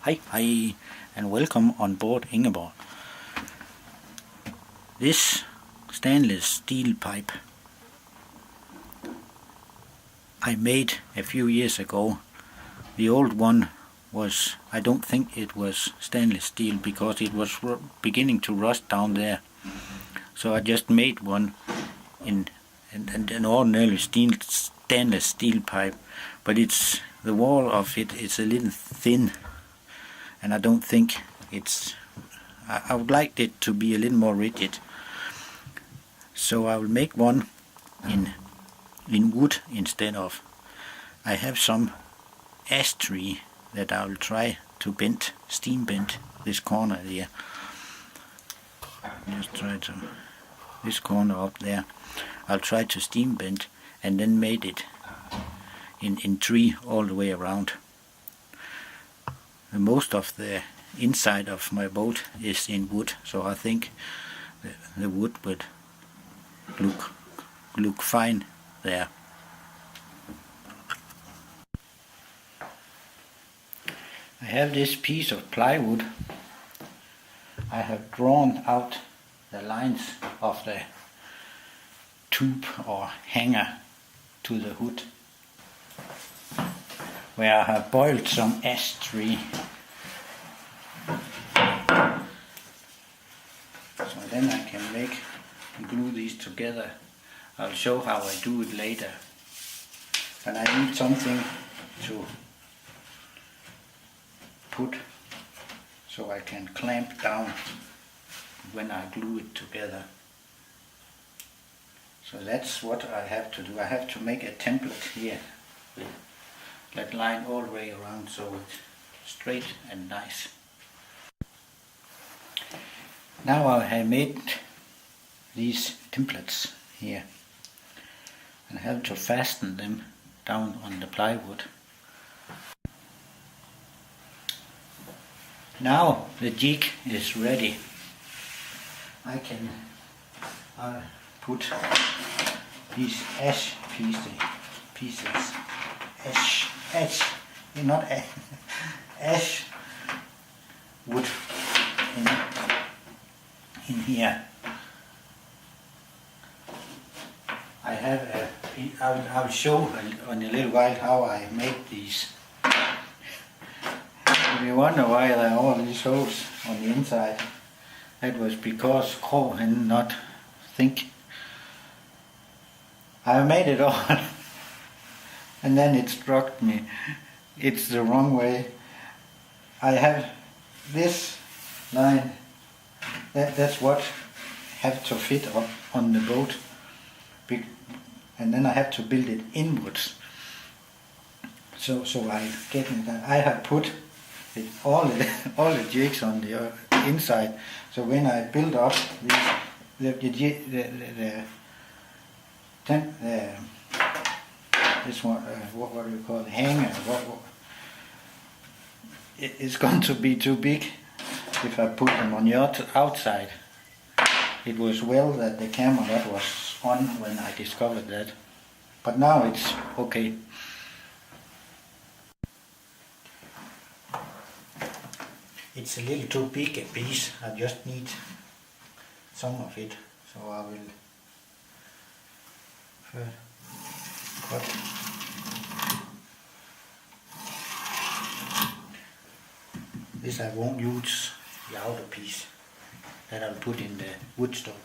Hi, and welcome on board Ingeborg. This stainless steel pipe I made a few years ago. The old one was, I don't think it was stainless steel because it was beginning to rust down there. So I just made one in an ordinary stainless steel pipe, but the wall of it is a little thin, and I don't think I would like it to be a little more rigid. So I will make one in wood instead of. I have some ash tree that I will try to steam bend this corner here. Just try to, this corner up there, I'll try to steam bend and then made it in tree all the way around. Most of the inside of my boat is in wood, so I think the wood would look fine there. I have this piece of plywood. I have drawn out the lines of the tube or hanger to the hood, where I have boiled some ash tree. So then I can glue these together. I'll show how I do it later. And I need something to put so I can clamp down when I glue it together. So that's what I have to do. I have to make a template here with that line all the way around so it's straight and nice. Now I have made these templates here and I have to fasten them down on the plywood. Now the jig is ready. I can put these ash pieces, ash wood in here. I'll show in a little while how I make these. If you wonder why there are all these holes on the inside, that was because Crow did not think. I made it all and then it struck me. It's the wrong way. I have this line, that's what have to fit up on the boat, and then I have to build it inwards. So I get it. I have put all the jigs on the inside. So when I build up this one, what do you call it, hanger? It's going to be too big if I put them on the outside. It was well that the camera that was on when I discovered that, but now it's okay. It's a little too big a piece. I just need some of it, so I will cut. This I won't use the outer piece, that I'll put in the wood stove.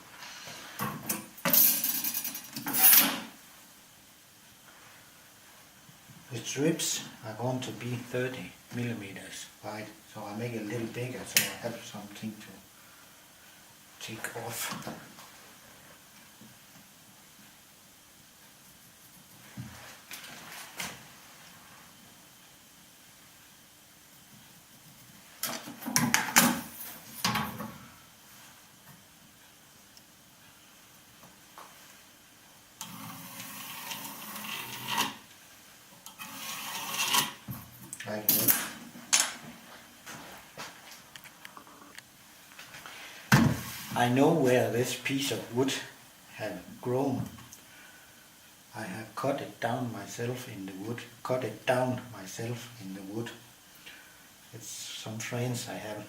The strips are going to be 30 millimeters wide, so I make it a little bigger so I have something to take off. Like that. I know where this piece of wood have grown. I have cut it down myself in the wood, It's some friends I have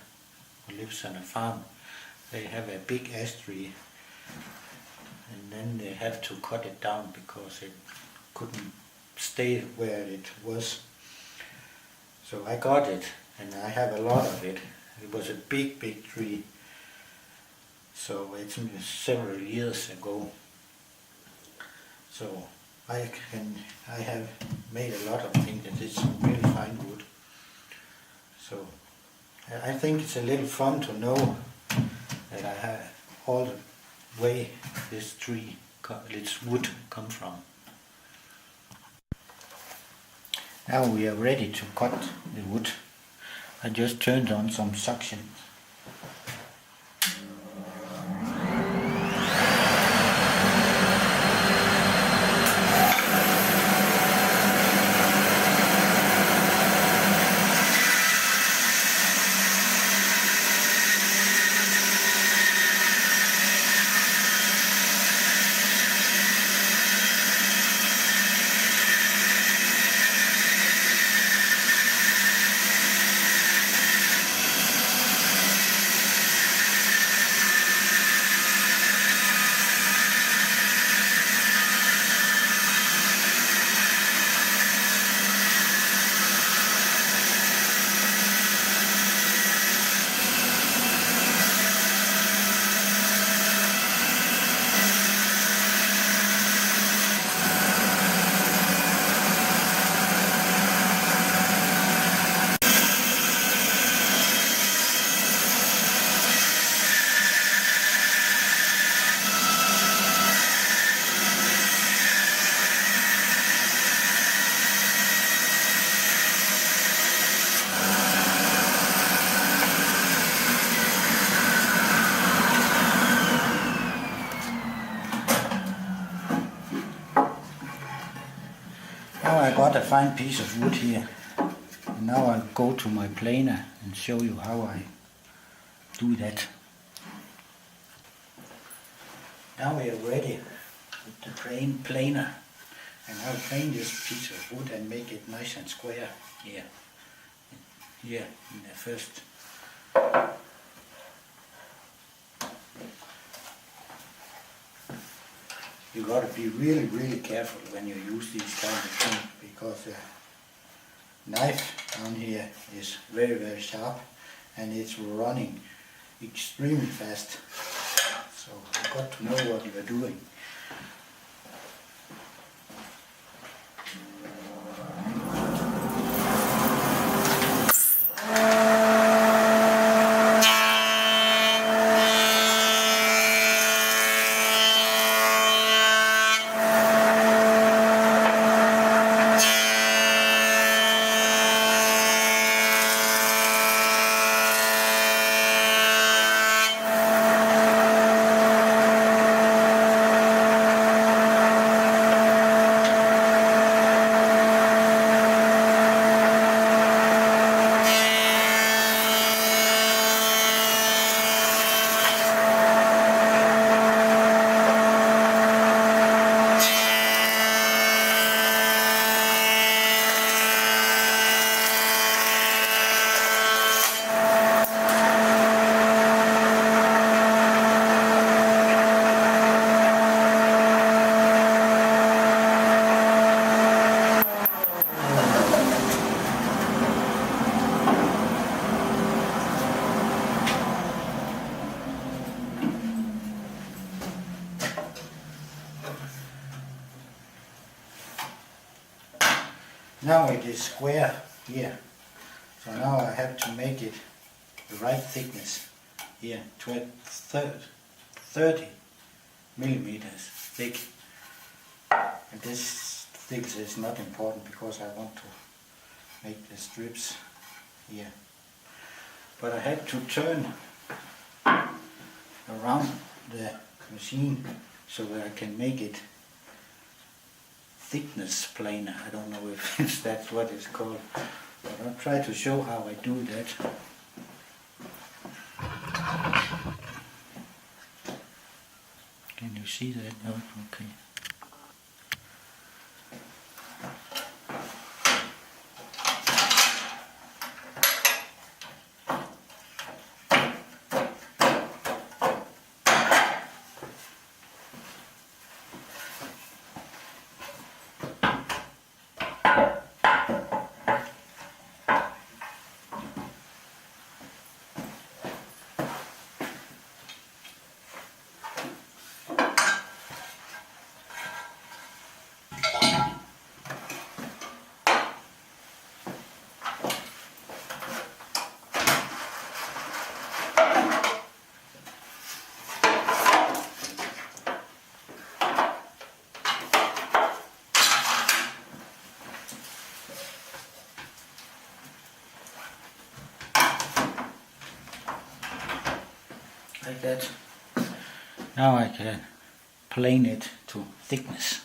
who lives on a farm. They have a big ash tree, and then they have to cut it down because it couldn't stay where it was. So I got it, and I have a lot of it. It was a big tree. So it's several years ago. So I have made a lot of things, and it's some really fine wood. So I think it's a little fun to know that I have all the way this tree, its wood come from. Now we are ready to cut the wood. I just turned on some suction. Now I got a fine piece of wood here. And now I'll go to my planer and show you how I do that. Now we are ready with the planer, and I'll plane this piece of wood and make it nice and square here. Here in the first. You got to be really careful when you use these kind of things, because the knife down here is very sharp and it's running extremely fast. So you've got to know what you're doing. Now it is square here, so now I have to make it the right thickness here, 30 millimeters thick. And this thickness is not important because I want to make the strips here. But I had to turn around the machine so that I can make it thickness planer. I don't know if that's what it's called, but I'll try to show how I do that. Can you see that? Oh, okay. like that. Now I can plane it to thickness.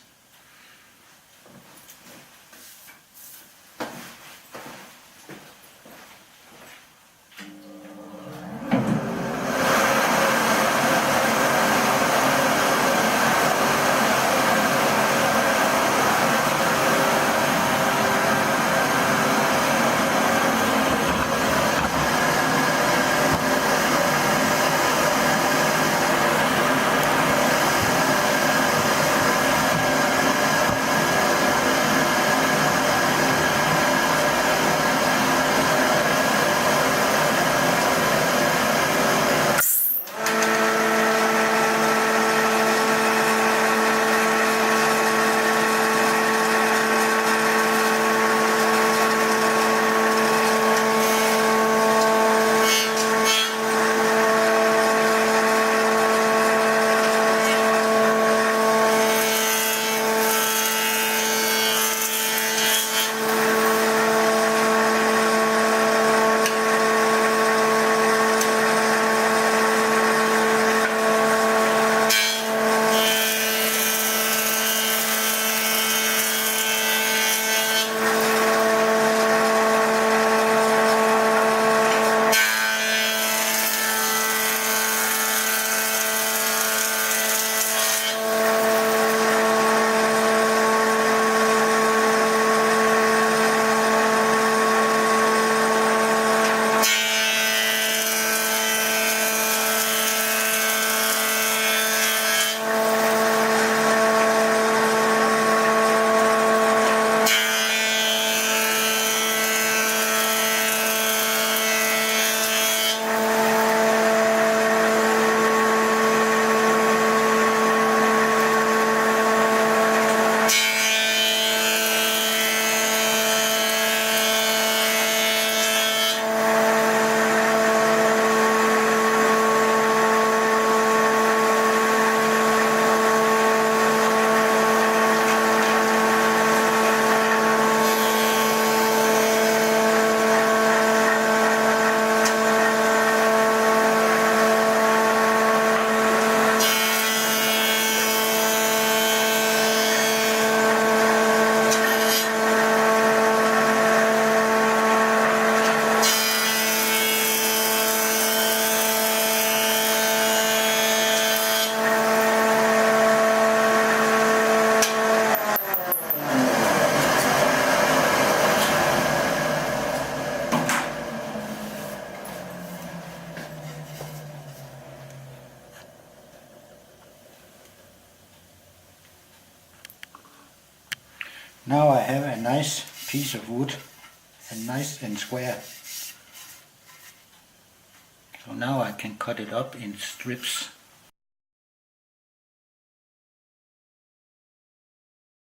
Now I have a nice piece of wood, and nice and square. So now I can cut it up in strips.